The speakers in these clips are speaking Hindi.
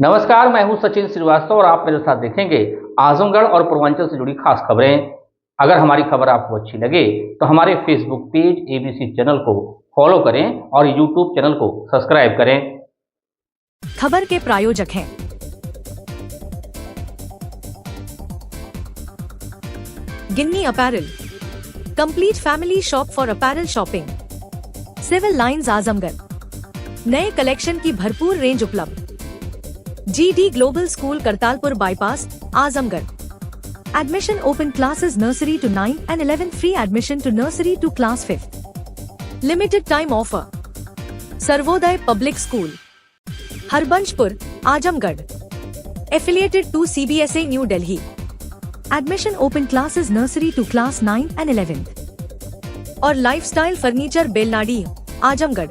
नमस्कार, मैं हूं सचिन श्रीवास्तव और आप मेरे साथ देखेंगे आजमगढ़ और पूर्वांचल से जुड़ी खास खबरें। अगर हमारी खबर आपको अच्छी लगे तो हमारे फेसबुक पेज एबीसी चैनल को फॉलो करें और यूट्यूब चैनल को सब्सक्राइब करें। खबर के प्रायोजक हैं Ginni apparel, complete family shop for apparel shopping, Civil Lines Azamgarh, नए कलेक्शन की भरपूर रेंज उपलब्ध। GD global school Kartalpur bypass Azamgarh. Admission open classes nursery to 9 and 11 free admission to nursery to class 5th. Limited time offer. Sarvodaya public school Harbanspur Azamgarh, affiliated to CBSA New Delhi. Admission open classes nursery to class 9 and 11th. और लाइफस्टाइल फर्नीचर बेलनाडी आजमगढ़।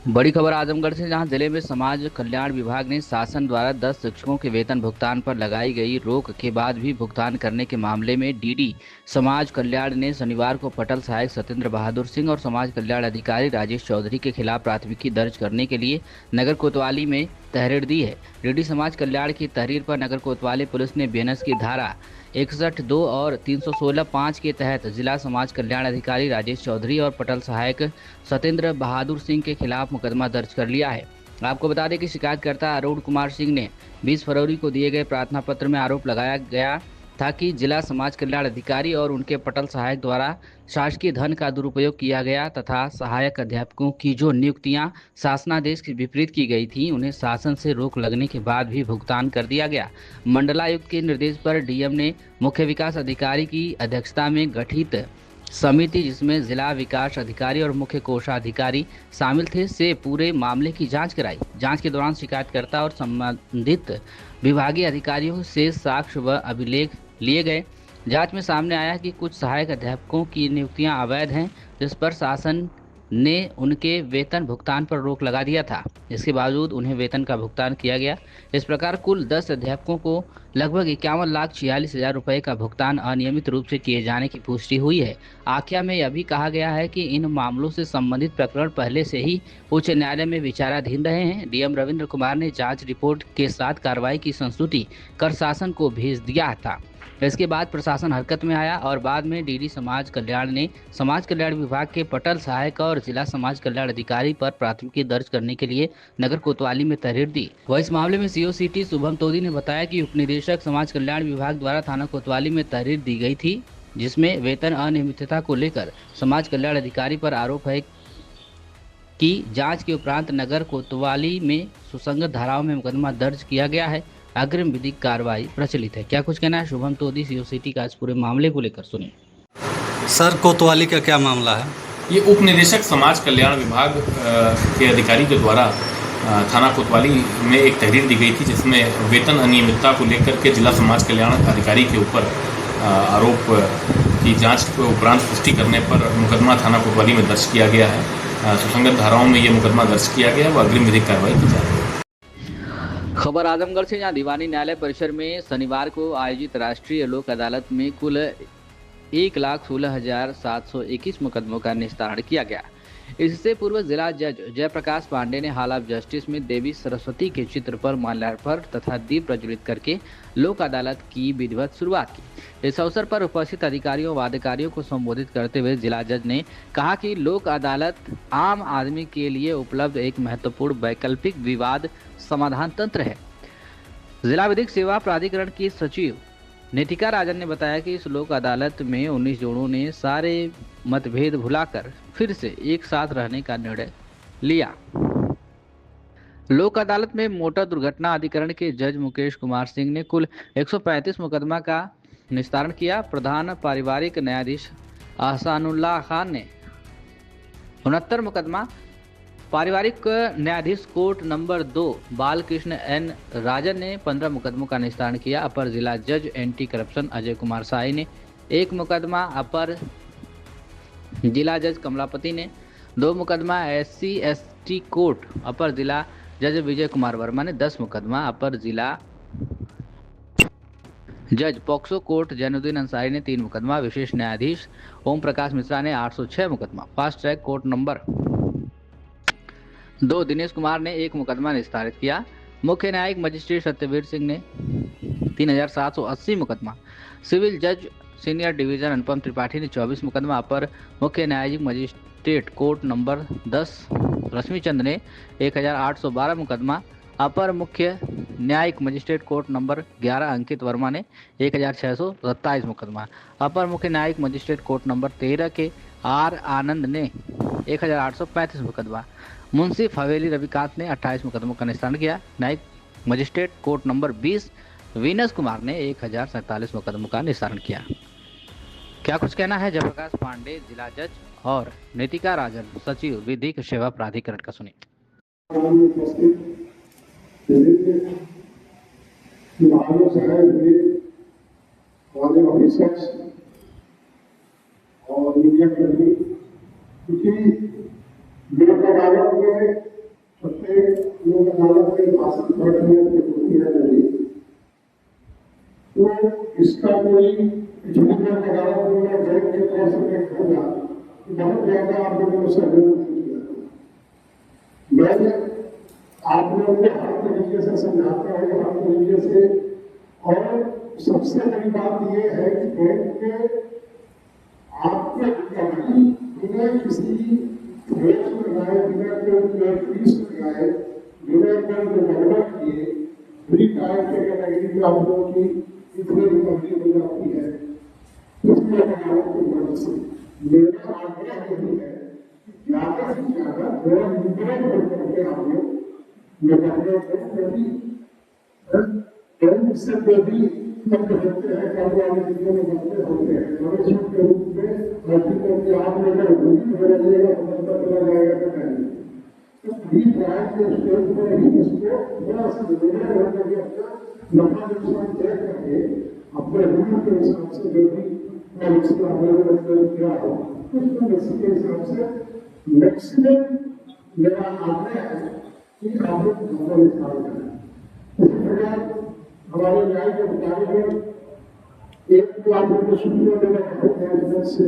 बड़ी खबर आजमगढ़ से, जहां जिले में समाज कल्याण विभाग ने शासन द्वारा 10 शिक्षकों के वेतन भुगतान पर लगाई गई रोक के बाद भी भुगतान करने के मामले में डीडी समाज कल्याण ने शनिवार को पटल सहायक सत्येंद्र बहादुर सिंह और समाज कल्याण अधिकारी राजेश चौधरी के खिलाफ प्राथमिकी दर्ज करने के लिए नगर कोतवाली में तहरीर दी है। डीडी समाज कल्याण की तहरीर पर नगर कोतवाली पुलिस ने बीएनएस की धारा 61(2) और 316(5) के तहत जिला समाज कल्याण अधिकारी राजेश चौधरी और पटल सहायक सत्येंद्र बहादुर सिंह के खिलाफ मुकदमा दर्ज कर लिया है। आपको बता दें कि शिकायतकर्ता अरुण कुमार सिंह ने 20 फरवरी को दिए गए प्रार्थना पत्र में आरोप लगाया गया था कि जिला समाज कल्याण अधिकारी और उनके पटल सहायक द्वारा शासकीय धन का दुरुपयोग किया गया तथा सहायक अध्यापकों की जो नियुक्तियां शासनादेश के विपरीत की गई थी उन्हें शासन से रोक लगने के बाद भी भुगतान कर दिया गया। मंडलायुक्त के निर्देश पर डीएम ने मुख्य विकास अधिकारी की अध्यक्षता में गठित समिति, जिसमें जिला विकास अधिकारी और मुख्य कोषाधिकारी शामिल थे, से पूरे मामले की जांच कराई। जांच के दौरान शिकायतकर्ता और संबंधित विभागीय अधिकारियों से साक्ष्य व अभिलेख लिए गए। जांच में सामने आया कि कुछ सहायक अध्यापकों की नियुक्तियां अवैध हैं, जिस पर शासन ने उनके वेतन भुगतान पर रोक लगा दिया था। इसके बावजूद उन्हें वेतन का भुगतान किया गया। इस प्रकार कुल 10 अध्यापकों को लगभग 51,46,000 रुपये का भुगतान अनियमित रूप से किए जाने की पुष्टि हुई है। आख्या में यह भी कहा गया है कि इन मामलों से संबंधित प्रकरण पहले से ही उच्च न्यायालय में विचाराधीन रहे हैं। डीएम रविंद्र कुमार ने जांच रिपोर्ट के साथ कार्रवाई की संस्तुति कर शासन को भेज दिया था। इसके बाद प्रशासन हरकत में आया और बाद में डीडी समाज कल्याण ने समाज कल्याण विभाग के पटल सहायक और जिला समाज कल्याण अधिकारी पर प्राथमिकी दर्ज करने के लिए नगर कोतवाली में तहरीर दी। वह इस मामले में सीओ सिटी शुभम तोदी ने बताया कि उपनिदेशक समाज कल्याण विभाग द्वारा थाना कोतवाली में तहरीर दी गई थी, जिसमें वेतन अनियमितता को लेकर समाज कल्याण अधिकारी पर आरोप है कि जाँच के उपरांत नगर कोतवाली में सुसंगत धाराओं में मुकदमा दर्ज किया गया है। अग्रिम विधिक कार्रवाई प्रचलित है। क्या कुछ कहना है शुभम तोदी सीओ सिटी का इस पूरे मामले को लेकर, सुनिए। सर, कोतवाली का क्या मामला है? ये उप निदेशक समाज कल्याण विभाग के अधिकारी के द्वारा थाना कोतवाली में एक तहरीर दी गई थी, जिसमें वेतन अनियमितता को लेकर के जिला समाज कल्याण अधिकारी के ऊपर आरोप की जांच के उपरांत पुष्टि करने पर मुकदमा थाना कोतवाली में दर्ज किया गया है। सुसंगत धाराओं में ये मुकदमा दर्ज किया गया है व अग्रिम विधिक कार्रवाई की जा रही है। खबर आजमगढ़ से, जहां दीवानी न्यायालय परिसर में शनिवार को आयोजित राष्ट्रीय लोक अदालत में कुल 1,16,721 मुकदमों का निस्तारण किया गया। इससे पूर्व जिला जज जयप्रकाश पांडे ने हॉल ऑफ जस्टिस में देवी सरस्वती के चित्र पर माल्यार्पण तथा दीप प्रज्वलित करके लोक अदालत की विधिवत शुरुआत की। इस अवसर पर उपस्थित अधिकारियों व अधिकारियों को संबोधित करते हुए जिला जज ने कहा कि लोक अदालत आम आदमी के लिए उपलब्ध एक महत्वपूर्ण वैकल्पिक विवाद समाधान तंत्र है। जिला विधिक सेवा प्राधिकरण की सचिव नितिका राजन ने बताया कि इस लोक अदालत में 19 जोड़ों ने सारे मतभेद भुलाकर फिर से एक साथ रहने का निर्णय लिया। लोक अदालत में मोटर दुर्घटना अधिकरण के जज मुकेश कुमार सिंह ने कुल 135 मुकदमा का निस्तारण किया। प्रधान पारिवारिक न्यायाधीश अहसानुल्लाह खान ने 69 मुकदमा, पारिवारिक न्यायाधीश कोर्ट नंबर 2 बालकृष्ण एन राजन ने 15 मुकदमों का निस्तारण किया। अपर जिला जज एंटी करप्शन अजय कुमार साई ने 1 मुकदमा, अपर जिला जज कमलापति ने 2 मुकदमा, SC डिस्ट्रिक्ट कोर्ट अपर जिला जज विजय कुमार वर्मा ने 10 मुकदमा, अपर जिला जज पॉक्सो कोर्ट जैनुद्दीन अंसारी ने 3 मुकदमा, विशेष न्यायाधीश ओम प्रकाश मिश्रा ने 806 मुकदमा, fast track court number 2 Dinesh Kumar ने 1 मुकदमा निस्तारित किया। मुख्य न्यायिक मजिस्ट्रेट सत्यवीर सिंह ने 3780 मुकदमा, सिविल जज सीनियर डिवीजन अनुपम त्रिपाठी ने 24 मुकदमा, अपर मुख्य न्यायिक मजिस्ट्रेट कोर्ट नंबर 10 रश्मि चंद ने 1812 मुकदमा, अपर मुख्य न्यायिक मजिस्ट्रेट कोर्ट नंबर 11 अंकित वर्मा ने 1627 मुकदमा, अपर मुख्य न्यायिक मजिस्ट्रेट कोर्ट नंबर 13 के आर आनंद ने 1835 मुकदमा, मुंसिफ हवेली रविकांत ने 28 मुकदमों का निस्तारण किया। न्यायिक magistrate court number 20 Venus Kumar ने 1047 मुकदमों का निस्तारण किया। क्या कुछ कहना है जयप्रकाश पांडे जिला जज और नीतिका राजन सचिव विधिक सेवा प्राधिकरण का, सुनिए। और मीडिया कर्मी, क्योंकि लोक अदालत में प्रत्येक लोक अदालत में भाषण बैठने होती है नहीं, तो इसका कोई लोक अदालत में जज के तौर से मैं कहूँगा बहुत ज्यादा आप लोगों ने सहयोग नहीं किया। मैं आप लोगों को हर तरीके से समझाता हूँ, हर तरीके से, और सबसे बड़ी बात यह है कि बैंक के आपको कभी बिना किसी फीस लगाए, बिना कोई फीस लगाए, बिना कोई गड़बड़ किए फ्री टाइम के कैटेगरी में आप लोगों की इतनी रिकवरी हो जाती है। इसलिए अदालत की मदद से मेरा आग्रह यही है कि ज्यादा से ज्यादा थोड़ा निगरानी करके आप लोग मुकदमे को कभी इससे भी कम होते हैं, कम वाले चीजों में बचते होते हैं, मनुष्य के रूप में आप लोग चला जाएगा तो नहीं, तो फ्री ट्रायल के स्टेज पर ही इसको थोड़ा सा निर्णय होकर अपना नफा नुकसान तय करके अपने रूल के हिसाब से जो भी क्या हो उसको के हिसाब से मैक्सिमम मेरा आग्रह है कि आप लोग धंधा निकाल करें। इसी प्रकार हमारे न्यायिक अधिकारी एक तो आप लोगों को शुक्रिया देना चाहते हैं से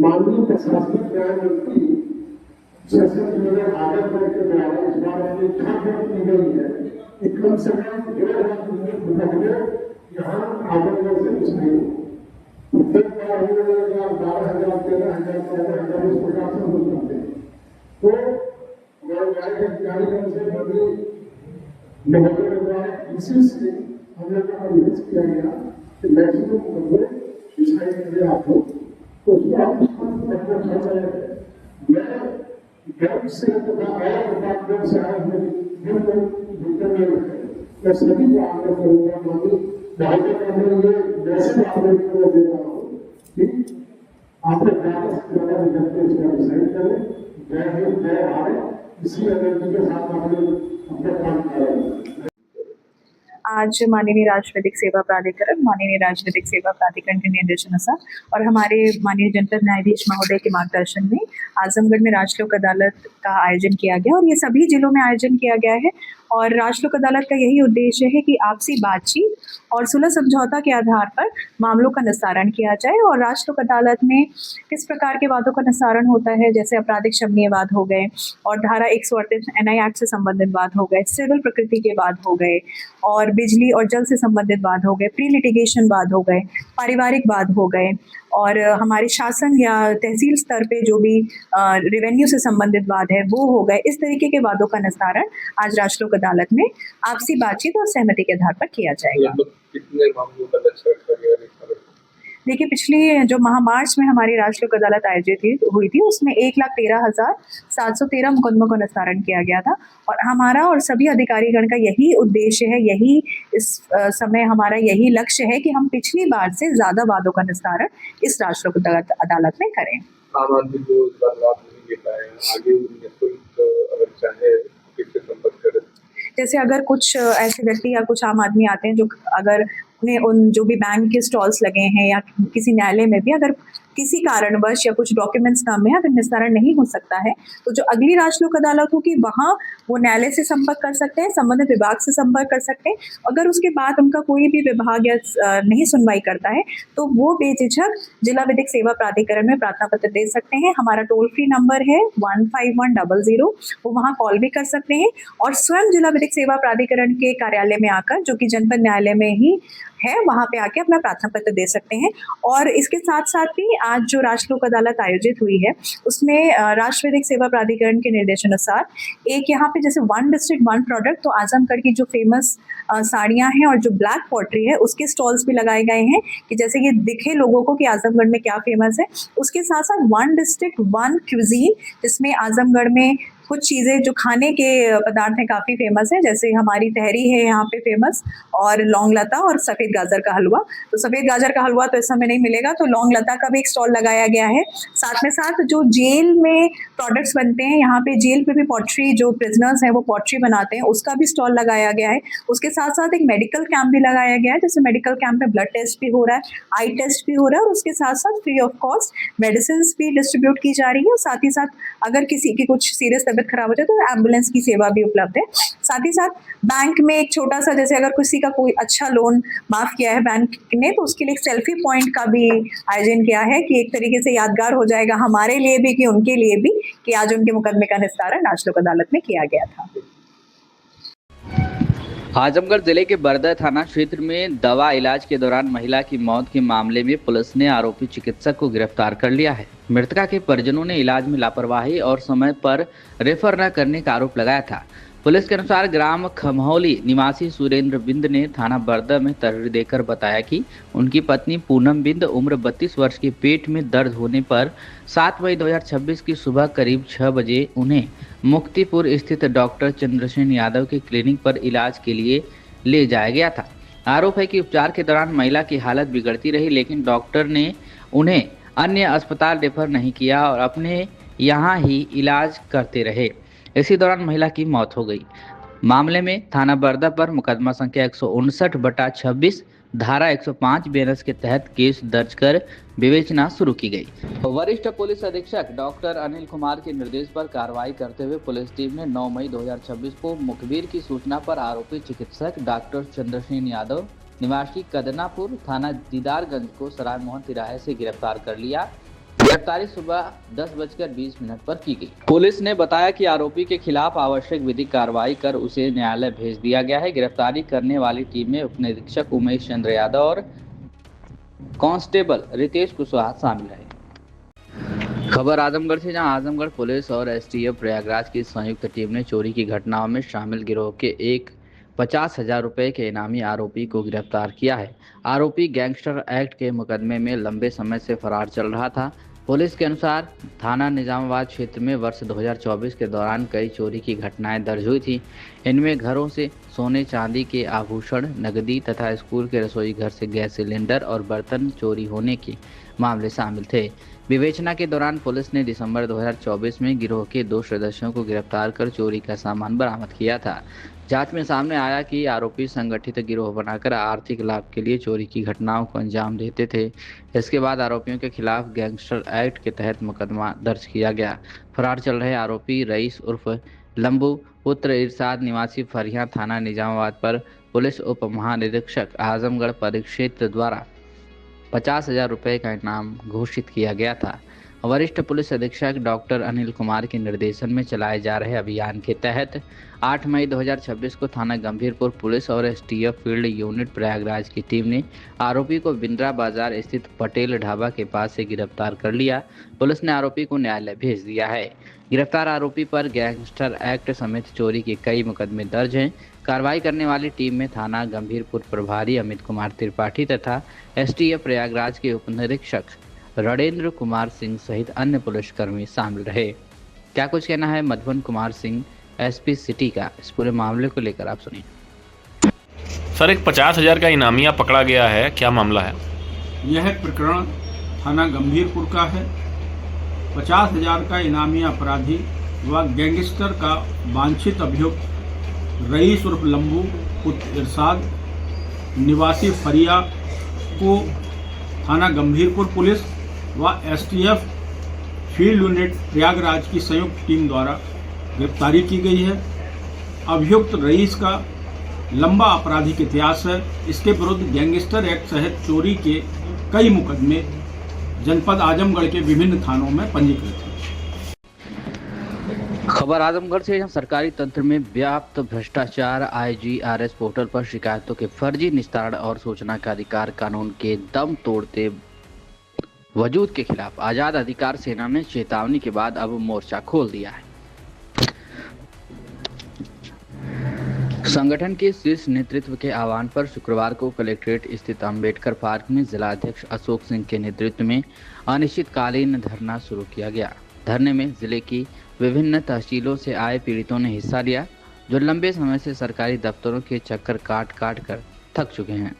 माननीय प्रशासनिक न्यायमूर्ति सेशन 2008 के द्वारा इस बार में छात्र की गई है कि कम से कम 1,000 मुकदमे यहाँ आवेदन से उठाए, 12,000, 13,000, 14,000 इस प्रकार से हो जाते हैं। तो हमारे न्यायिक अधिकारी से बदली महोदय के द्वारा इसी से हम लोगों का निवेश किया गया कि मैक्सिमम मुकदमे दिखाई देंगे आपको, तो उसको आप मैं बैंक से डिपार्टमेंट से आए हुए मैं सभी को आग्रह करूंगा, मानी वैसे आग्रह दे रहा हूँ कि आप लोग ज्यादा से ज्यादा विद्यार्थी इसका डिसाइड करें, जय हिंद जय भारत, इसी एनर्जी के साथ आप लोग अपना काम करें। आज माननीय राज्य विधिक सेवा प्राधिकरण के निर्देशानुसार और हमारे माननीय जनपद न्यायाधीश महोदय के मार्गदर्शन में आजमगढ़ में राष्ट्र लोक अदालत का आयोजन किया गया और ये सभी जिलों में आयोजन किया गया है। और राष्ट्र लोक अदालत का यही उद्देश्य है कि आपसी बातचीत और सुलह समझौता के आधार पर मामलों का निस्तारण किया जाए। और राष्ट्र लोक अदालत में किस प्रकार के वादों का निस्तारण होता है, जैसे आपराधिक शमनीय वाद हो गए और धारा 138 NI एक्ट से संबंधित वाद हो गए, सिविल प्रकृति के वाद हो गए और बिजली और जल से संबंधित वाद हो गए, प्री लिटिगेशन वाद हो गए, पारिवारिक वाद हो गए और हमारे शासन या तहसील स्तर पे जो भी रेवेन्यू से संबंधित वाद है वो हो गए। इस तरीके के वादों का निस्तारण आज राष्ट्र लोक अदालत में आपसी बातचीत और सहमति के आधार पर किया जाएगा। कितने मामलों का लक्ष्य? देखिए, पिछली जो माह मार्च में हमारी राष्ट्र लोक अदालत आयोजित हुई थी उसमें 1,13,713 मुकदमों का निस्तारण किया गया था और हमारा और सभी अधिकारीगण का यही उद्देश्य है, यही इस समय हमारा यही लक्ष्य है कि हम पिछली बार से ज्यादा वादों का निस्तारण इस राष्ट्र लोक अदालत में करें। आम आदमी जो इस बार लाभ नहीं ले पाए, आगे अगर चाहे किससे संपर्क करें? जैसे अगर कुछ ऐसे व्यक्ति या कुछ आम आदमी आते हैं जो अगर उन जो भी बैंक के स्टॉल्स लगे हैं या किसी न्यायालय में भी अगर किसी कारणवश या कुछ डॉक्यूमेंट्स ना में अगर निस्तारण नहीं हो सकता है तो जो अगली राष्ट्र लोक अदालत होगी वहाँ वो न्यायालय से संपर्क कर सकते हैं, संबंधित विभाग से संपर्क कर सकते हैं। अगर उसके बाद उनका कोई भी विभाग या नहीं सुनवाई करता है तो वो बेझिझक जिला विधिक सेवा प्राधिकरण में प्रार्थना पत्र दे सकते हैं। हमारा टोल फ्री नंबर है 15100, वो वहाँ कॉल भी कर सकते हैं और स्वयं जिला विधिक सेवा प्राधिकरण के कार्यालय में आकर, जो कि जनपद न्यायालय में ही है, वहाँ पे आके अपना प्रार्थना पत्र दे सकते हैं। और इसके साथ साथ भी आज जो राष्ट्र लोक अदालत आयोजित हुई है उसमें राष्ट्र विधिक सेवा प्राधिकरण के निर्देशानुसार एक यहाँ पे जैसे वन डिस्ट्रिक्ट वन प्रोडक्ट, तो आजमगढ़ की जो फेमस साड़ियाँ हैं और जो ब्लैक पॉटरी है उसके स्टॉल्स भी लगाए गए हैं कि जैसे ये दिखे लोगों को कि आजमगढ़ में क्या फेमस है। उसके साथ साथ वन डिस्ट्रिक्ट वन क्यूजीन, जिसमें आजमगढ़ में कुछ चीज़ें जो खाने के पदार्थ हैं काफ़ी फेमस है, जैसे हमारी तहरी है यहाँ पे फेमस, और लौंग लता और सफ़ेद गाजर का हलवा। तो सफ़ेद गाजर का हलवा तो इस समय नहीं मिलेगा, तो लौंग लता का भी एक स्टॉल लगाया गया है। साथ में साथ जो जेल में प्रोडक्ट्स बनते हैं, यहाँ पे जेल पे भी पॉटरी, जो प्रिजनर्स हैं वो पॉटरी बनाते हैं, उसका भी स्टॉल लगाया गया है। उसके साथ साथ एक मेडिकल कैंप भी लगाया गया है, जैसे मेडिकल कैंप में ब्लड टेस्ट भी हो रहा है, आई टेस्ट भी हो रहा है, और उसके साथ साथ फ्री ऑफ कॉस्ट मेडिसिन भी डिस्ट्रीब्यूट की जा रही है। और साथ ही साथ अगर किसी की कुछ सीरियस तबियत खराब हो जाए तो एम्बुलेंस की सेवा भी उपलब्ध है। साथ ही साथ बैंक में एक छोटा सा, जैसे अगर किसी का कोई अच्छा लोन माफ किया है बैंक ने, तो उसके लिए एक सेल्फी पॉइंट का भी आयोजन किया है कि एक तरीके से यादगार हो जाएगा हमारे लिए भी कि उनके लिए भी कि आज उनके मुकदमे का निस्तारण राष्ट्र लोक अदालत में किया गया था। आजमगढ़ जिले के बरदह थाना क्षेत्र में दवा इलाज के दौरान महिला की मौत के मामले में पुलिस ने आरोपी चिकित्सक को गिरफ्तार कर लिया है। मृतका के परिजनों ने इलाज में लापरवाही और समय पर रेफर न करने का आरोप लगाया था। पुलिस के अनुसार ग्राम खमहौली निवासी सुरेंद्र बिंद ने थाना बरदह में तहरीर देकर बताया कि उनकी पत्नी पूनम बिंद उम्र 32 वर्ष के पेट में दर्द होने पर 7 मई 2026 की सुबह करीब 6 बजे उन्हें मुक्तिपुर स्थित डॉक्टर चंद्रसेन यादव के क्लिनिक पर इलाज के लिए ले जाया गया था। आरोप है कि उपचार के दौरान महिला की हालत बिगड़ती रही, लेकिन डॉक्टर ने उन्हें अन्य अस्पताल रेफर नहीं किया और अपने यहाँ ही इलाज करते रहे। इसी दौरान महिला की मौत हो गई। मामले में थाना बरदह पर मुकदमा संख्या 159/26 धारा 105 BNS के तहत केस दर्ज कर विवेचना शुरू की गई। वरिष्ठ पुलिस अधीक्षक डॉक्टर अनिल कुमार के निर्देश पर कार्रवाई करते हुए पुलिस टीम ने 9 मई 2026 को मुखबिर की सूचना पर आरोपी चिकित्सक डॉक्टर चंद्रसेन यादव निवासी कदनापुर थाना दीदारगंज को सराय मोहन तिराहे से गिरफ्तार कर लिया। गिरफ्तारी सुबह 10:20 पर की गई। पुलिस ने बताया कि आरोपी के खिलाफ आवश्यक विधिक कार्रवाई कर उसे न्यायालय भेज दिया गया है। गिरफ्तारी करने वाली टीम में उपनिरीक्षक उमेश चंद्र यादव और कांस्टेबल रितेश कुशवाहा शामिल रहे। खबर आजमगढ़ से, जहां आजमगढ़ पुलिस और एसटीएफ प्रयागराज की संयुक्त टीम ने चोरी की घटनाओं में शामिल गिरोह के एक 50,000 रुपए के इनामी आरोपी को गिरफ्तार किया है। आरोपी गैंगस्टर एक्ट के मुकदमे में लंबे समय से फरार चल रहा था। पुलिस के अनुसार थाना निजामाबाद क्षेत्र में वर्ष 2024 के दौरान कई चोरी की घटनाएं दर्ज हुई थी। इनमें घरों से सोने चांदी के आभूषण, नकदी तथा स्कूल के रसोई घर से गैस सिलेंडर और बर्तन चोरी होने के मामले शामिल थे। विवेचना के दौरान पुलिस ने दिसंबर 2024 में गिरोह के 2 सदस्यों को गिरफ्तार कर चोरी का सामान बरामद किया था। जांच में सामने आया कि आरोपी संगठित गिरोह बनाकर आर्थिक लाभ के लिए चोरी की घटनाओं को अंजाम देते थे। इसके बाद आरोपियों के खिलाफ गैंगस्टर एक्ट के तहत मुकदमा दर्ज किया गया। फरार चल रहे आरोपी रईस उर्फ लंबू पुत्र इरशाद निवासी फरिया थाना निजामाबाद पर पुलिस उप महानिरीक्षक आजमगढ़ परिक्षेत्र द्वारा 50,000 रुपये का इनाम घोषित किया गया था। वरिष्ठ पुलिस अधीक्षक डॉक्टर अनिल कुमार के निर्देशन में चलाए जा रहे अभियान के तहत 8 मई 2026 को थाना गंभीरपुर पुलिस और एसटीएफ फील्ड यूनिट प्रयागराज की टीम ने आरोपी को बिंद्रा बाजार स्थित पटेल ढाबा के पास से गिरफ्तार कर लिया। पुलिस ने आरोपी को न्यायालय भेज दिया है। गिरफ्तार आरोपी पर गैंगस्टर एक्ट समेत चोरी के कई मुकदमे दर्ज हैं। कार्रवाई करने वाली टीम में थाना गंभीरपुर प्रभारी अमित कुमार त्रिपाठी तथा एसटीएफ प्रयागराज के उप निरीक्षक रणेंद्र कुमार सिंह सहित अन्य पुलिसकर्मी शामिल रहे। क्या कुछ कहना है मधुबन कुमार सिंह एसपी सिटी का, इस पूरे मामले को लेकर आप सुनिए। सर, एक 50,000 का इनामिया पकड़ा गया है, क्या मामला है? यह प्रकरण थाना गंभीरपुर का है। 50,000 का इनामी अपराधी व गैंगस्टर का वांछित अभियुक्त रईस उर्फ लंबू पुत्र इरशाद निवासी फरिया को थाना गंभीरपुर पुलिस व एसटीएफ फील्ड यूनिट प्रयागराज की संयुक्त टीम द्वारा गिरफ्तारी की गई है। अभियुक्त रईस का लंबा आपराधिक इतिहास है। इसके विरुद्ध गैंगस्टर एक्ट सहित चोरी के कई मुकदमे जनपद आजमगढ़ के विभिन्न थानों में पंजीकृत हैं। खबर आजमगढ़ से, जहां सरकारी तंत्र में व्याप्त भ्रष्टाचार, IGRS पोर्टल पर शिकायतों के फर्जी निस्तारण और सूचना का अधिकार कानून के दम तोड़ते वजूद के खिलाफ आजाद अधिकार सेना ने चेतावनी के बाद अब मोर्चा खोल दिया है। संगठन के शीर्ष नेतृत्व के आह्वान पर शुक्रवार को कलेक्ट्रेट स्थित अंबेडकर पार्क में जिला अध्यक्ष अशोक सिंह के नेतृत्व में अनिश्चितकालीन धरना शुरू किया गया। धरने में जिले की विभिन्न तहसीलों से आए पीड़ितों ने हिस्सा लिया, जो लंबे समय से सरकारी दफ्तरों के चक्कर काट कर थक चुके हैं।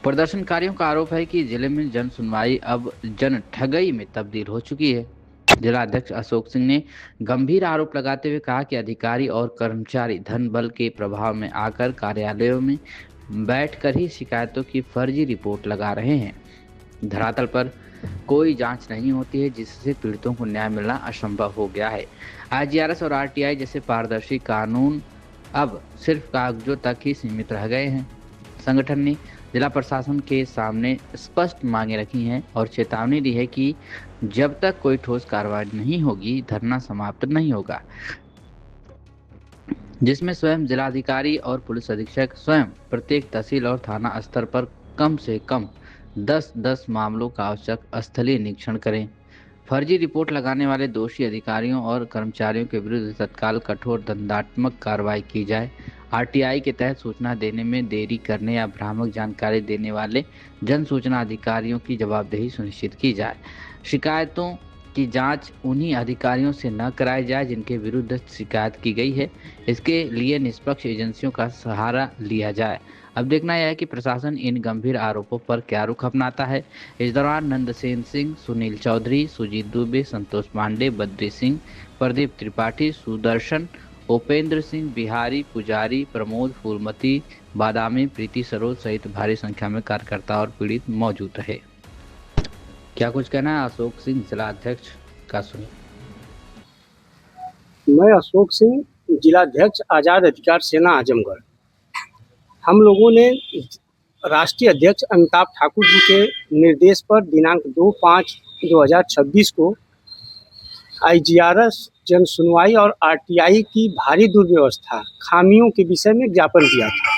प्रदर्शनकारियों का आरोप है कि जिले में जन सुनवाई अब जन ठगई में तब्दील हो चुकी है। जिला अध्यक्ष अशोक सिंह ने गंभीर आरोप लगाते हुए कहा कि अधिकारी और कर्मचारी धन बल के प्रभाव में आकर कार्यालयों में बैठकर ही शिकायतों की फर्जी रिपोर्ट लगा रहे हैं। धरातल पर कोई जांच नहीं होती है, जिससे पीड़ितों को न्याय मिलना असंभव हो गया है। IGRS और RTI जैसे पारदर्शी कानून अब सिर्फ कागजों तक ही सीमित रह गए हैं। संगठन ने जिला प्रशासन के सामने स्पष्ट मांगे रखी हैं और चेतावनी दी है कि जब तक कोई ठोस कार्रवाई नहीं होगी, धरना समाप्त नहीं होगा, जिसमें स्वयं जिलाधिकारी और पुलिस अधीक्षक स्वयं प्रत्येक तहसील और थाना स्तर पर कम से कम 10 मामलों का आवश्यक स्थलीय निरीक्षण करें। फर्जी रिपोर्ट लगाने वाले दोषी अधिकारियों और कर्मचारियों के विरुद्ध तत्काल कठोर दंडात्मक कार्रवाई की जाए। RTI के तहत सूचना देने में देरी करने या भ्रामक जानकारी देने वाले जन सूचना अधिकारियों की जवाबदेही सुनिश्चित की जाए। शिकायतों की जांच उन्हीं अधिकारियों से न कराई जाए जिनके विरुद्ध शिकायत की गई है। इसके लिए निष्पक्ष एजेंसियों का सहारा लिया जाए। अब देखना यह है कि प्रशासन इन गंभीर आरोपों पर क्या रुख अपनाता है। इस दौरान नंदसेन सिंह, सुनील चौधरी, सुजीत दुबे, संतोष पांडे, बद्री सिंह, प्रदीप त्रिपाठी, सुदर्शन, उपेंद्र सिंह, बिहारी, पुजारी, प्रमोद, फूलमती, बादामी, प्रीति सरोज सहित भारी संख्या में कार्यकर्ता और पीड़ित मौजूद रहे। क्या कुछ कहना है अशोक सिंह जिला अध्यक्ष का, सुनिए। मैं अशोक सिंह, जिला अध्यक्ष आजाद अधिकार सेना आजमगढ़। हम लोगों ने राष्ट्रीय अध्यक्ष अमिताभ ठाकुर जी के निर्देश पर दिनांक 2/5/2026 को IGRS जन सुनवाई और RTI की भारी दुर्व्यवस्था, खामियों के विषय में ज्ञापन दिया था।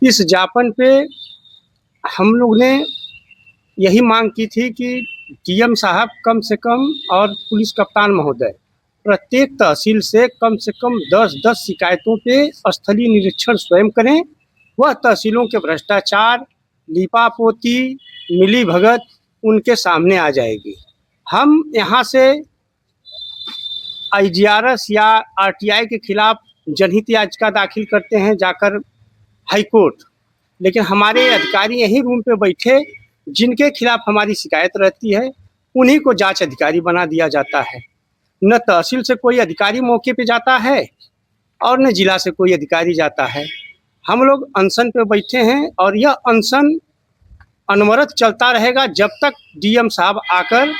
इस ज्ञापन पे हम लोग ने यही मांग की थी कि DM साहब कम से कम और पुलिस कप्तान महोदय प्रत्येक तहसील से कम 10 शिकायतों पे स्थलीय निरीक्षण स्वयं करें। वह तहसीलों के भ्रष्टाचार, लीपापोती, मिली भगत उनके सामने आ जाएगी। हम यहाँ से IGRS या RTI के खिलाफ जनहित याचिका दाखिल करते हैं जाकर हाई कोर्ट, लेकिन हमारे अधिकारी यही रूम पे बैठे जिनके खिलाफ हमारी शिकायत रहती है उन्हीं को जांच अधिकारी बना दिया जाता है। न तहसील से कोई अधिकारी मौके पे जाता है और न जिला से कोई अधिकारी जाता है। हम लोग अनशन पे बैठे हैं और यह अनशन अनवरत चलता रहेगा जब तक DM साहब आकर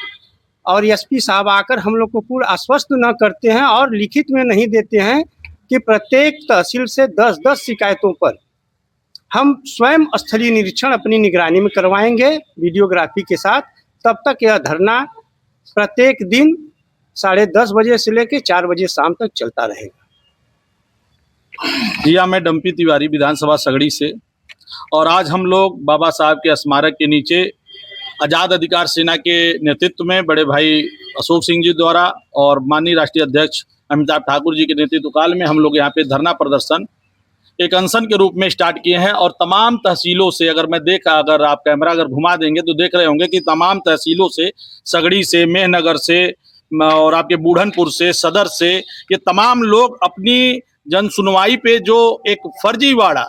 और SP साहब आकर हम लोग को पूर्ण आश्वस्त न करते हैं और लिखित में नहीं देते हैं कि प्रत्येक तहसील से 10 शिकायतों पर हम स्वयं स्थलीय निरीक्षण अपनी निगरानी में करवाएंगे वीडियोग्राफी के साथ। तब तक यह धरना प्रत्येक दिन 10:30 बजे से लेकर 4 बजे शाम तक चलता रहेगा। जी हाँ, मैं डम्पी तिवारी विधानसभा सगड़ी से, और आज हम लोग बाबा साहब के स्मारक के नीचे आजाद अधिकार सेना के नेतृत्व में बड़े भाई अशोक सिंह जी द्वारा और माननीय राष्ट्रीय अध्यक्ष अमिताभ ठाकुर जी के नेतृत्व काल में हम लोग यहाँ पे धरना प्रदर्शन एक अनशन के रूप में स्टार्ट किए हैं। और तमाम तहसीलों से अगर आप कैमरा घुमा देंगे तो देख रहे होंगे कि तमाम तहसीलों से, सगड़ी से, मेहनगर से और आपके बूढ़नपुर से, सदर से, ये तमाम लोग अपनी जन सुनवाई पे जो एक फर्जीवाड़ा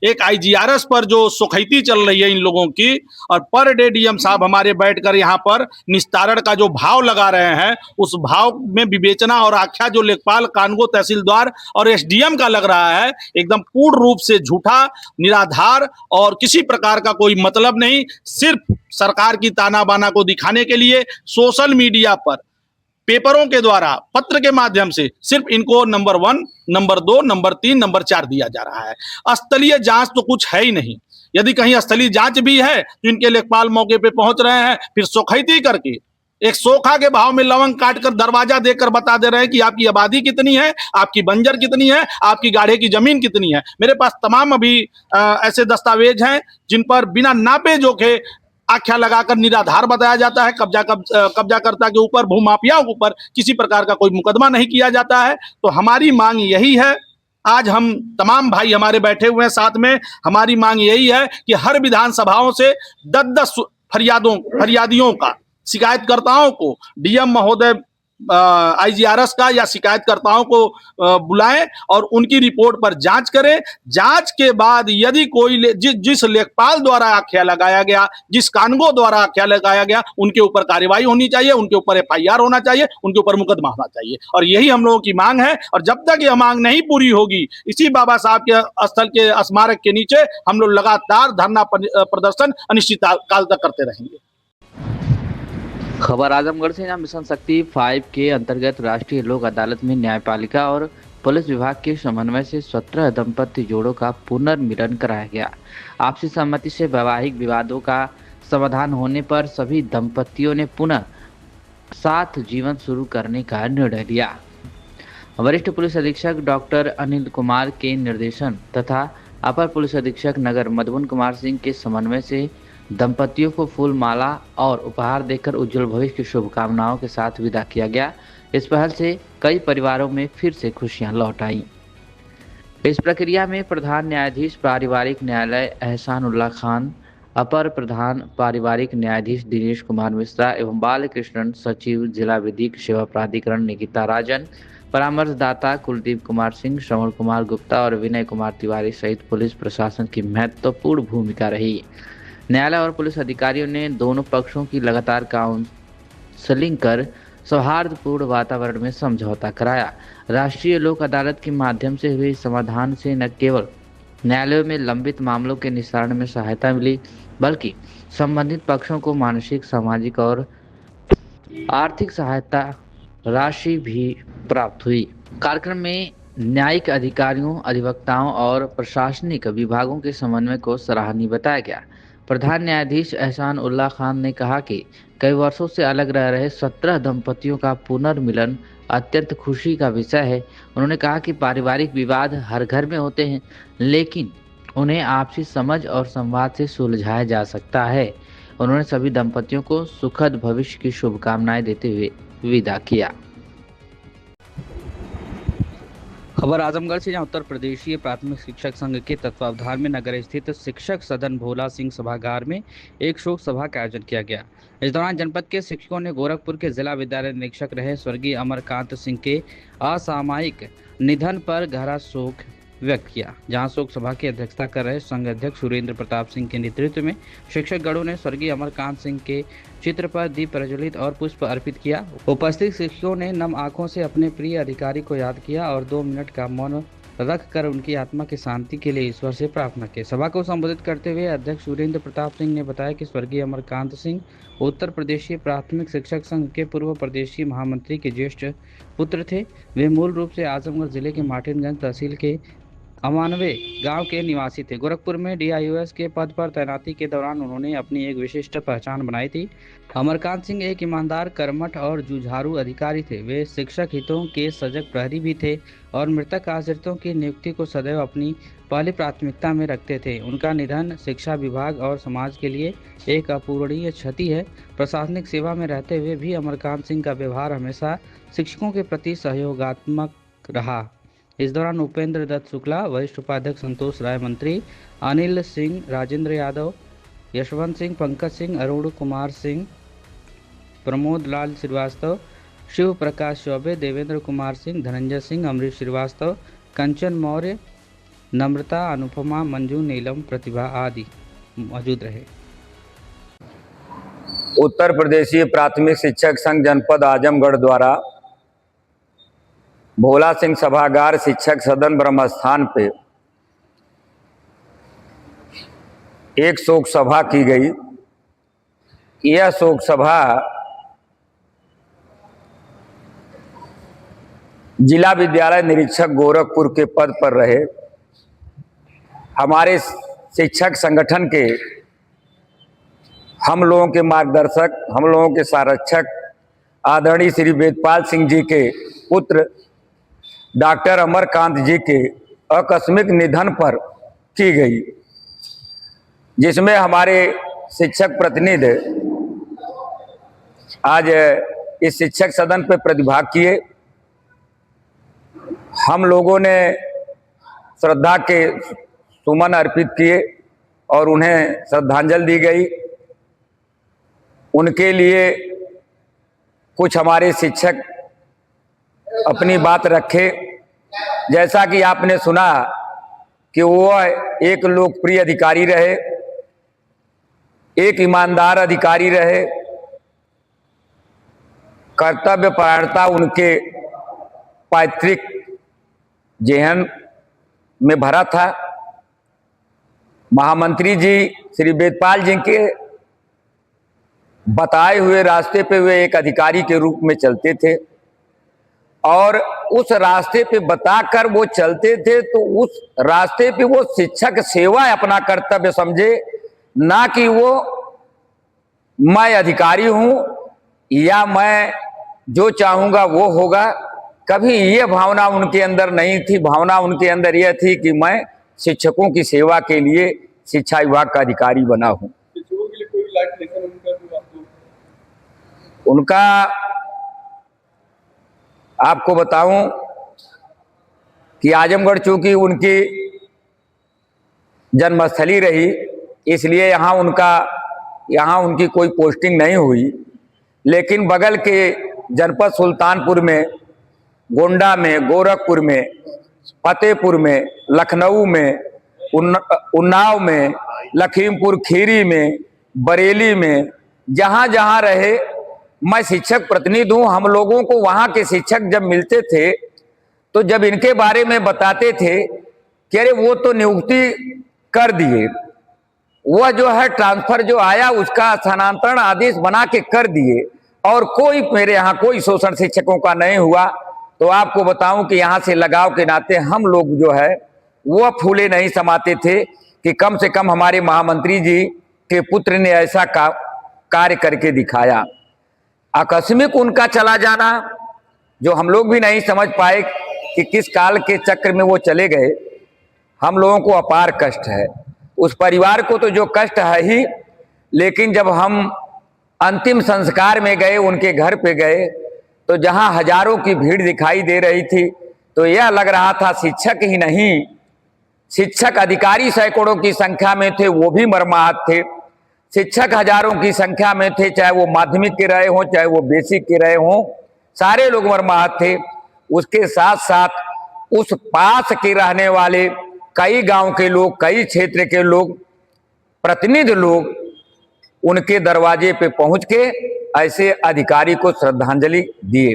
एक आईजीआरएस पर जो सुखैती चल रही है इन लोगों की, और पर डे डीएम साहब हमारे बैठकर यहाँ पर निस्तारण का जो भाव लगा रहे हैं, उस भाव में विवेचना और आख्या जो लेखपाल, कानगो तहसीलदार और एसडीएम का लग रहा है, एकदम पूर्ण रूप से झूठा, निराधार और किसी प्रकार का कोई मतलब नहीं। सिर्फ सरकार की ताना बाना को दिखाने के लिए सोशल मीडिया पर, पेपरों के द्वारा, पत्र के माध्यम से सिर्फ इनको नंबर 1, नंबर 2, नंबर 3, नंबर 4 दिया जा रहा है। स्थलीय जांच तो कुछ है ही नहीं। यदि कहीं स्थलीय जांच भी है तो इनके लेखपाल मौके पे पहुंच रहे हैं, फिर सोखैती करके एक सोखा के भाव में लवंग काटकर दरवाजा देकर बता दे रहे हैं कि आपकी आबादी कितनी है, आपकी बंजर कितनी है, आपकी गाढ़े की जमीन कितनी है। मेरे पास तमाम अभी ऐसे दस्तावेज हैं जिन पर बिना नापे जोखे आख्या लगाकर निराधार बताया जाता है। कब्जाकर्ता के ऊपर, भूमाफियाओं के ऊपर किसी प्रकार का कोई मुकदमा नहीं किया जाता है। तो हमारी मांग यही है, आज हम तमाम भाई हमारे बैठे हुए हैं साथ में, हमारी मांग यही है कि हर विधानसभाओं से 10-10 फरियादियों का, शिकायतकर्ताओं को डीएम महोदय आईजीआरएस का या शिकायतकर्ताओं को बुलाएं और उनकी रिपोर्ट पर जांच करें। जांच के बाद यदि कोई जिस लेखपाल द्वारा आख्या लगाया गया, जिस कानगो द्वारा आख्या लगाया गया, उनके ऊपर कार्रवाई होनी चाहिए, उनके ऊपर एफआईआर होना चाहिए, उनके ऊपर मुकदमा होना चाहिए। और यही हम लोगों की मांग है। और जब तक यह मांग नहीं पूरी होगी, इसी बाबा साहब के स्थल के स्मारक के नीचे हम लोग लगातार धरना प्रदर्शन अनिश्चित काल तक करते रहेंगे। खबर आजमगढ़ से, जहां मिशन शक्ति 5 के अंतर्गत राष्ट्रीय लोक अदालत में न्यायपालिका और पुलिस विभाग के समन्वय से 17 दंपति जोड़ों का पुनर्मिलन कराया गया। आपसी सहमति से वैवाहिक विवादों का समाधान होने पर सभी दंपतियों ने पुनः साथ जीवन शुरू करने का निर्णय लिया। वरिष्ठ पुलिस अधीक्षक डॉक्टर अनिल कुमार के निर्देशन तथा अपर पुलिस अधीक्षक नगर मधुबन कुमार सिंह के समन्वय से दंपतियों को फूल माला और उपहार देकर उज्जवल भविष्य की शुभकामनाओं के साथ विदा किया गया। इस पहल से कई परिवारों में फिर से खुशियां लौट आईं। इस प्रक्रिया में प्रधान न्यायाधीश पारिवारिक न्यायालय एहसान उल्लाह खान, अपर प्रधान पारिवारिक न्यायाधीश दिनेश कुमार मिश्रा एवं बाल कृष्ण सचिव जिला विधिक सेवा प्राधिकरण निकिता राजन, परामर्शदाता कुलदीप कुमार सिंह, श्रवण कुमार गुप्ता और विनय कुमार तिवारी सहित पुलिस प्रशासन की महत्वपूर्ण भूमिका रही। न्यायालय और पुलिस अधिकारियों ने दोनों पक्षों की लगातार काउंसलिंग कर सौहार्दपूर्ण वातावरण में समझौता कराया। राष्ट्रीय लोक अदालत के माध्यम से हुए समाधान से न केवल न्यायालयों में लंबित मामलों के निस्तारण में सहायता मिली, बल्कि संबंधित पक्षों को मानसिक, सामाजिक और आर्थिक सहायता राशि भी प्राप्त हुई। कार्यक्रम में न्यायिक अधिकारियों, अधिवक्ताओं और प्रशासनिक विभागों के समन्वय को सराहनीय बताया गया। प्रधान न्यायाधीश एहसान उल्लाह खान ने कहा कि कई वर्षों से अलग रह रहे 17 दंपतियों का पुनर्मिलन अत्यंत खुशी का विषय है। उन्होंने कहा कि पारिवारिक विवाद हर घर में होते हैं, लेकिन उन्हें आपसी समझ और संवाद से सुलझाया जा सकता है। उन्होंने सभी दंपतियों को सुखद भविष्य की शुभकामनाएं देते हुए विदा किया। खबर आजमगढ़ से, जहां उत्तर प्रदेशीय प्राथमिक शिक्षक संघ के तत्वावधान में नगर स्थित शिक्षक सदन भोला सिंह सभागार में एक शोक सभा का आयोजन किया गया। इस दौरान जनपद के शिक्षकों ने गोरखपुर के जिला विद्यालय निरीक्षक रहे स्वर्गीय अमरकांत सिंह के असामयिक निधन पर गहरा शोक व्यक्त किया। जहां शोक सभा की अध्यक्षता कर रहे संघ अध्यक्ष सुरेंद्र प्रताप सिंह के नेतृत्व में शिक्षक गणों ने स्वर्गीय अमरकांत सिंह के चित्र पर दीप प्रज्वलित और पुष्प अर्पित किया। उपस्थित शिक्षकों ने नम आंखों से अपने प्रिय अधिकारी को याद किया और 2 मिनट का मौन रख कर उनकी आत्मा की शांति के लिए ईश्वर से प्रार्थना की। सभा को संबोधित करते हुए अध्यक्ष सुरेंद्र प्रताप सिंह ने बताया कि स्वर्गीय अमरकांत सिंह उत्तर प्रदेशीय प्राथमिक शिक्षक संघ के पूर्व प्रदेशीय महामंत्री के ज्येष्ठ पुत्र थे। वे मूल रूप से आजमगढ़ जिले के मार्टिनगंज तहसील के अमानवे गांव के निवासी थे। गोरखपुर में DIOS के पद पर तैनाती के दौरान उन्होंने अपनी एक विशिष्ट पहचान बनाई थी। अमरकांत सिंह एक ईमानदार, कर्मठ और जुझारू अधिकारी थे। वे शिक्षक हितों के सजग प्रहरी भी थे और मृतक आश्रितों की नियुक्ति को सदैव अपनी पहली प्राथमिकता में रखते थे। उनका निधन शिक्षा विभाग और समाज के लिए एक अपूरणीय क्षति है। प्रशासनिक सेवा में रहते हुए भी अमरकांत सिंह का व्यवहार हमेशा शिक्षकों के प्रति सहयोगात्मक रहा। इस दौरान उपेंद्र दत्त शुक्ला, वरिष्ठ उपाध्यक्ष संतोष राय, मंत्री अनिल सिंह, राजेंद्र यादव, यशवंत सिंह, पंकज सिंह, अरुण कुमार सिंह, प्रमोद लाल श्रीवास्तव, शिव प्रकाश चौबे, देवेंद्र कुमार सिंह, धनंजय सिंह, अमरीश श्रीवास्तव, कंचन मौर्य, नम्रता, अनुपमा, मंजू, नीलम, प्रतिभा आदि मौजूद रहे। उत्तर प्रदेशीय प्राथमिक शिक्षक संघ जनपद आजमगढ़ द्वारा भोला सिंह सभागार शिक्षक सदन ब्रह्मस्थान पे एक शोक सभा की गई। यह शोक सभा जिला विद्यालय निरीक्षक गोरखपुर के पद पर रहे हमारे शिक्षक संगठन के हम लोगों के मार्गदर्शक, हम लोगों के संरक्षक आदरणीय श्री वेदपाल सिंह जी के पुत्र डॉक्टर अमरकांत जी के आकस्मिक निधन पर की गई, जिसमें हमारे शिक्षक प्रतिनिधि आज इस शिक्षक सदन पर प्रतिभाग किए। हम लोगों ने श्रद्धा के सुमन अर्पित किए और उन्हें श्रद्धांजलि दी गई। उनके लिए कुछ हमारे शिक्षक अपनी बात रखे। जैसा कि आपने सुना कि वो एक लोकप्रिय अधिकारी रहे, एक ईमानदार अधिकारी रहे, कर्तव्य परायणता उनके पैतृक जेहन में भरा था। महामंत्री जी श्री वेदपाल जी के बताए हुए रास्ते पे वे एक अधिकारी के रूप में चलते थे और उस रास्ते पे बताकर वो चलते थे, तो उस रास्ते पे वो शिक्षक सेवा अपना कर्तव्य समझे, ना कि वो मैं अधिकारी हूं या मैं जो चाहूंगा वो होगा। कभी ये भावना उनके अंदर नहीं थी। भावना उनके अंदर यह थी कि मैं शिक्षकों की सेवा के लिए शिक्षा विभाग का अधिकारी बना हूं। उनका आपको बताऊं कि आजमगढ़ चूंकि उनकी जन्मस्थली रही, इसलिए यहाँ उनकी कोई पोस्टिंग नहीं हुई। लेकिन बगल के जनपद सुल्तानपुर में, गोंडा में, गोरखपुर में, फतेहपुर में, लखनऊ में, उन्नाव में, लखीमपुर खीरी में, बरेली में, जहाँ जहाँ रहे, मैं शिक्षक प्रतिनिधि हूँ। हम लोगों को वहाँ के शिक्षक जब मिलते थे तो जब इनके बारे में बताते थे कि अरे वो तो नियुक्ति कर दिए, वह जो है ट्रांसफर जो आया उसका स्थानांतरण आदेश बना के कर दिए और कोई मेरे यहाँ कोई शोषण शिक्षकों का नहीं हुआ, तो आपको बताऊं कि यहाँ से लगाव के नाते हम लोग जो है वो फूले नहीं समाते थे कि कम से कम हमारे महामंत्री जी के पुत्र ने ऐसा कार्य करके दिखाया। आकस्मिक उनका चला जाना जो हम लोग भी नहीं समझ पाए कि किस काल के चक्र में वो चले गए, हम लोगों को अपार कष्ट है। उस परिवार को तो जो कष्ट है ही, लेकिन जब हम अंतिम संस्कार में गए, उनके घर पे गए, तो जहां हजारों की भीड़ दिखाई दे रही थी, तो यह लग रहा था शिक्षक ही नहीं, शिक्षक अधिकारी सैकड़ों की संख्या में थे, वो भी मर्माहत थे। शिक्षक हजारों की संख्या में थे, चाहे वो माध्यमिक के रहे हों, चाहे वो बेसिक के रहे हों, सारे लोग मर्माहत थे। उसके साथ साथ उस पास के रहने वाले कई गांव के लोग, कई क्षेत्र के लोग, प्रतिनिधि लोग उनके दरवाजे पे पहुंच के ऐसे अधिकारी को श्रद्धांजलि दिए।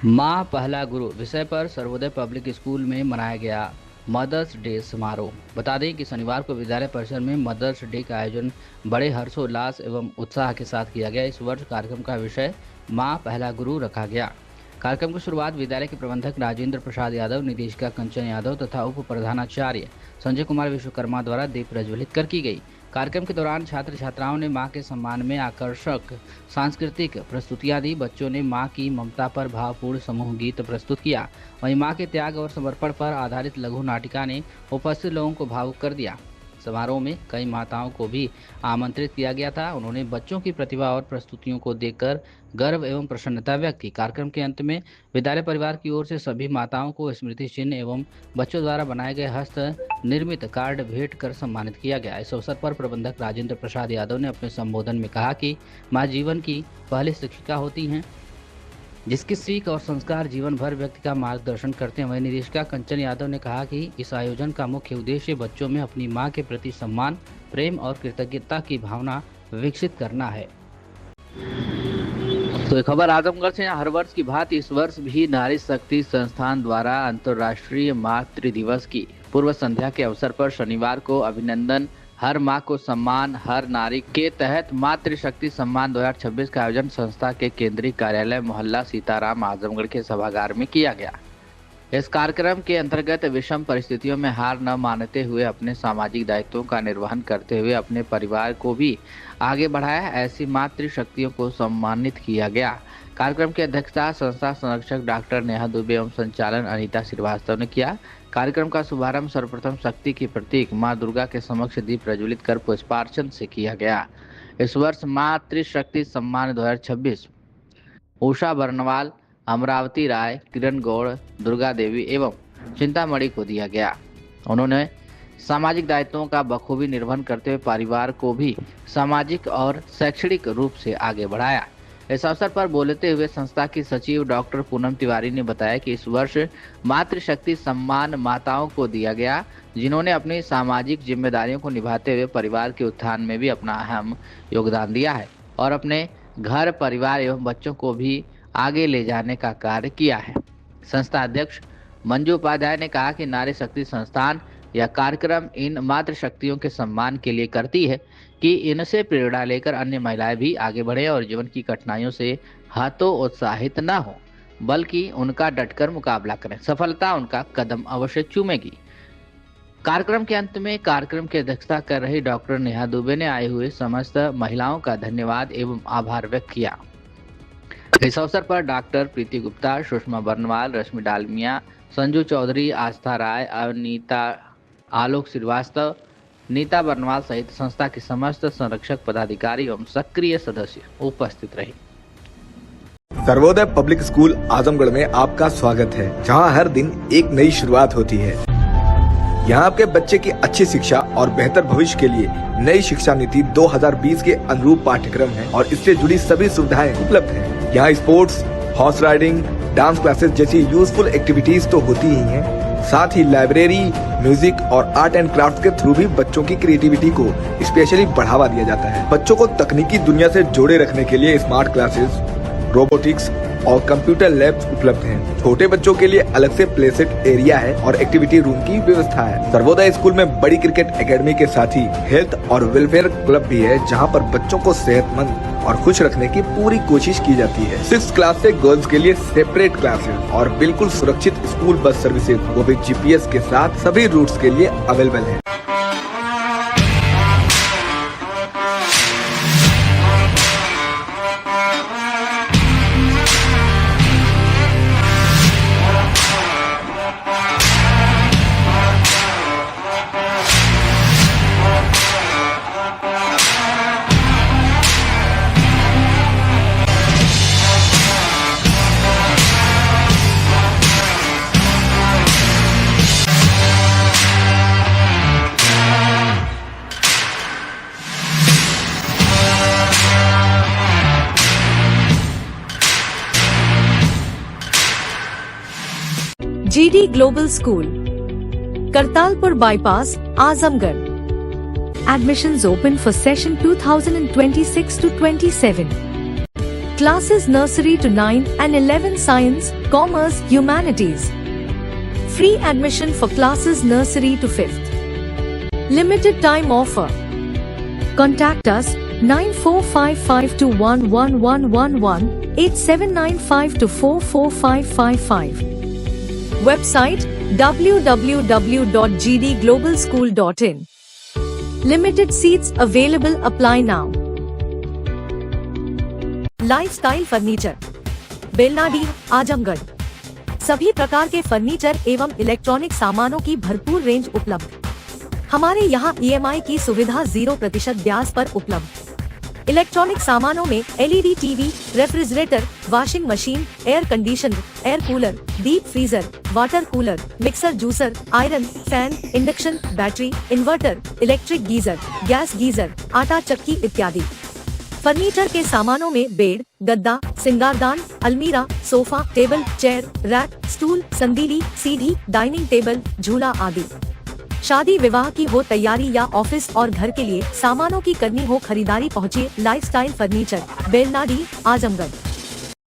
माँ पहला गुरु विषय पर सर्वोदय पब्लिक स्कूल में मनाया गया मदर्स डे समारोह। बता दें कि शनिवार को विद्यालय परिसर में मदर्स डे का आयोजन बड़े हर्षोल्लास एवं उत्साह के साथ किया गया। इस वर्ष कार्यक्रम का विषय माँ पहला गुरु रखा गया। कार्यक्रम की शुरुआत विद्यालय के प्रबंधक राजेंद्र प्रसाद यादव, निदेशिका कंचन यादव तथा उप प्रधानाचार्य संजय कुमार विश्वकर्मा द्वारा दीप प्रज्वलित कर की गई। कार्यक्रम के दौरान छात्र छात्राओं ने मां के सम्मान में आकर्षक सांस्कृतिक प्रस्तुतियां दी। बच्चों ने मां की ममता पर भावपूर्ण समूह गीत प्रस्तुत किया। वहीं मां के त्याग और समर्पण पर आधारित लघु नाटिका ने उपस्थित लोगों को भावुक कर दिया। समारोह में कई माताओं को भी आमंत्रित किया गया था। उन्होंने बच्चों की प्रतिभा और प्रस्तुतियों को देखकर गर्व एवं प्रसन्नता व्यक्त की। कार्यक्रम के अंत में विद्यालय परिवार की ओर से सभी माताओं को स्मृति चिन्ह एवं बच्चों द्वारा बनाए गए हस्त निर्मित कार्ड भेंट कर सम्मानित किया गया। इस अवसर पर प्रबंधक राजेंद्र प्रसाद यादव ने अपने संबोधन में कहा कि माँ जीवन की पहली शिक्षिका होती हैं जिसकी सीख और संस्कार जीवन भर व्यक्ति का मार्गदर्शन करते हैं। वहीं निदेशिका कंचन यादव ने कहा कि इस आयोजन का मुख्य उद्देश्य बच्चों में अपनी मां के प्रति सम्मान, प्रेम और कृतज्ञता की भावना विकसित करना है। तो एक खबर आजमगढ़ से, हर वर्ष की भांति इस वर्ष भी नारी शक्ति संस्थान द्वारा अंतर्राष्ट्रीय मातृ दिवस की पूर्व संध्या के अवसर पर शनिवार को अभिनंदन हर मां को सम्मान हर नारी के तहत मातृ शक्ति सम्मान 2026 का आयोजन संस्था के केंद्रीय कार्यालय मोहल्ला सीताराम आजमगढ़ के सभागार में किया गया। इस कार्यक्रम के अंतर्गत विषम परिस्थितियों में हार न मानते हुए अपने सामाजिक दायित्वों का निर्वहन करते हुए अपने परिवार को भी आगे बढ़ाया, ऐसी मातृ शक्तियों को सम्मानित किया गया। कार्यक्रम की अध्यक्षता संस्था संरक्षक डॉक्टर नेहा दुबे एवं संचालन अनीता श्रीवास्तव ने किया। कार्यक्रम का शुभारंभ सर्वप्रथम शक्ति की प्रतीक मां दुर्गा के समक्ष दीप प्रज्वलित कर पुष्पार्चन से किया गया। इस वर्ष मातृ शक्ति सम्मान 2026 उषा बर्नवाल, अमरावती राय, किरण गौड़, दुर्गा देवी एवं चिंतामणि को दिया गया। उन्होंने सामाजिक दायित्वों का बखूबी निर्वहन करते हुए परिवार को भी सामाजिक और शैक्षणिक रूप से आगे बढ़ाया। इस अवसर पर बोलते हुए संस्था की सचिव डॉक्टर पूनम तिवारी ने बताया कि इस वर्ष मातृशक्ति सम्मान माताओं को दिया गया, जिन्होंने अपनी सामाजिक जिम्मेदारियों को निभाते हुए परिवार के उत्थान में भी अपना अहम योगदान दिया है और अपने घर, परिवार एवं बच्चों को भी आगे ले जाने का कार्य किया है। संस्था अध्यक्ष मंजू उपाध्याय ने कहा कि नारी शक्ति संस्थान यह कार्यक्रम इन मातृ शक्तियों के सम्मान के लिए करती है कि इनसे प्रेरणा लेकर अन्य महिलाएं भी आगे बढ़े और जीवन की कठिनाइयों से हतोत्साहित न हो, बल्कि उनका डटकर मुकाबला करें। सफलता उनका कदम अवश्य चूमेगी। कार्यक्रम के अंत में कार्यक्रम की अध्यक्षता कर रही डॉक्टर नेहा दुबे ने आए हुए समस्त महिलाओं का धन्यवाद एवं आभार व्यक्त किया। इस अवसर पर डॉक्टर प्रीति गुप्ता, सुषमा बर्नवाल, रश्मि डालमिया, संजू चौधरी, आस्था राय, अनीता, आलोक श्रीवास्तव, नीता बर्नवाल सहित संस्था के समस्त संरक्षक पदाधिकारी एवं सक्रिय सदस्य उपस्थित रहे। सर्वोदय पब्लिक स्कूल आजमगढ़ में आपका स्वागत है, जहां हर दिन एक नई शुरुआत होती है। यहाँ आपके बच्चे की अच्छी शिक्षा और बेहतर भविष्य के लिए नई शिक्षा नीति 2020 के अनुरूप पाठ्यक्रम है और इससे जुड़ी सभी सुविधाएं उपलब्ध हैं। यहाँ sports, horse riding, dance classes जैसी यूजफुल एक्टिविटीज तो होती ही हैं, साथ ही लाइब्रेरी, म्यूजिक और आर्ट एंड क्राफ्ट के थ्रू भी बच्चों की क्रिएटिविटी को स्पेशली बढ़ावा दिया जाता है। बच्चों को तकनीकी दुनिया से जोड़े रखने के लिए स्मार्ट क्लासेस, रोबोटिक्स और कंप्यूटर लैब्स उपलब्ध हैं। छोटे बच्चों के लिए अलग से प्ले सेट एरिया है और एक्टिविटी रूम की व्यवस्था है। सर्वोदय स्कूल में बड़ी क्रिकेट एकेडमी के साथ ही हेल्थ और वेलफेयर क्लब भी है, जहां पर बच्चों को सेहतमंद और खुश रखने की पूरी कोशिश की जाती है। 6th क्लास से गर्ल्स के लिए सेपरेट क्लासेस और बिल्कुल सुरक्षित स्कूल बस सर्विसेज, वो भी GPS के साथ सभी रूट्स के लिए अवेलेबल है। GD Global School, Kartalpur Bypass, Azamgarh. Admissions open for session 2026 to 27. Classes nursery to 9 and 11 science, commerce, humanities. Free admission for classes nursery to 5th. Limited time offer. Contact us 9455211111 8795244555. Website www.gdglobalschool.in. Limited seats available. Apply now. Lifestyle furniture, Belnadi, Azamgarh. सभी प्रकार के फर्नीचर एवं इलेक्ट्रॉनिक सामानों की भरपूर रेंज उपलब्ध। हमारे यहाँ EMI की सुविधा 0% ब्याज पर उपलब्ध। इलेक्ट्रॉनिक सामानों में LED TV, refrigerator, washing machine, air conditioner, air cooler, deep freezer, water cooler, mixer, juicer, iron, fan, induction, battery, inverter, electric geyser, gas geyser, आटा चक्की इत्यादि। फर्नीचर के सामानों में बेड, गद्दा, सिंगारदान, अलमीरा, sofa, table, chair, rack, stool, संदीली, सीढ़ी, डाइनिंग टेबल, झूला आदि। शादी विवाह की हो तैयारी या ऑफिस और घर के लिए सामानों की करनी हो खरीदारी, पहुंचिए लाइफस्टाइल फर्नीचर, बेलनाडी, आजमगढ़।